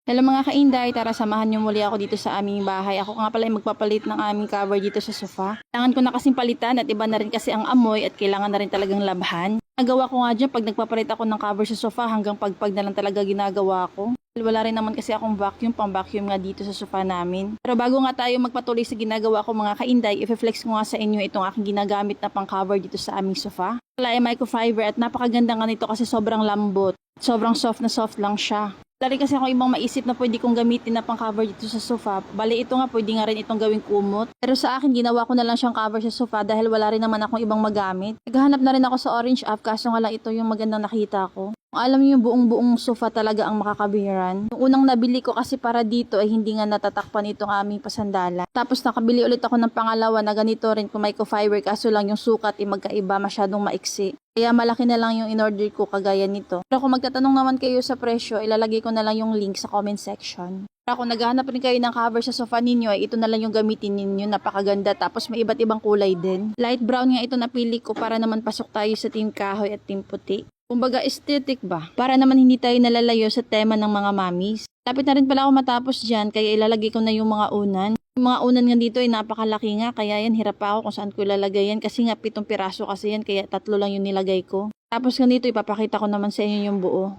Hello mga kainday, tara samahan niyo muli ako dito sa aming bahay. Ako nga pala ay magpapalit ng aming cover dito sa sofa. Kailangan ko na kasing palitan at iba na rin kasi ang amoy at kailangan na rin talagang labhan. Nagawa ko nga dyan pag nagpapalit ako ng cover sa sofa hanggang pagpag na lang talaga ginagawa ko. Wala rin naman kasi akong vacuum, pang vacuum nga dito sa sofa namin. Pero bago nga tayo magpatuloy sa ginagawa ko mga kainday, i-flex ko nga sa inyo itong aking ginagamit na pang cover dito sa aming sofa. Wala ay microfiber at napakaganda nga nito kasi sobrang lambot. Sobrang soft na soft lang siya. Wala rin kasi ako ibang maisip na pwede kong gamitin na pang cover dito sa sofa. Bale ito nga pwede nga rin itong gawing kumot. Pero sa akin ginawa ko na lang siyang cover sa sofa dahil wala rin naman akong ibang magamit. Naghahanap na rin ako sa Orange app kaso nga lang ito yung magandang nakita ko. Kung alam niyo yung buong sofa talaga ang makakabiran. Yung unang nabili ko kasi para dito ay hindi nga natatakpan itong aming pasandalan. Tapos nakabili ulit ako ng pangalawa na ganito rin kung microfiber kaso lang yung sukat ay magkaiba, masyadong maiksi. Kaya malaki na lang yung in-order ko kagaya nito. Pero kung magtatanong naman kayo sa presyo, ilalagay ko na lang yung link sa comment section. Para kung naghahanap rin kayo ng cover sa sofa ninyo, ay ito na lang yung gamitin ninyo. Napakaganda. Tapos may iba't ibang kulay din. Light brown nga ito napili ko para naman pasok tayo sa team kahoy at team puti. Kumbaga aesthetic ba? Para naman hindi tayo nalalayo sa tema ng mga mommies. Lapit na rin pala ako matapos dyan, kaya ilalagay ko na yung mga unan. Yung mga unan nga dito ay napakalaki nga, kaya yan hirap pa ako kung saan ko ilalagay yan. Kasi nga 7 piraso kasi yan, kaya 3 lang yung nilagay ko. Tapos ganito ipapakita ko naman sa inyo yung buo.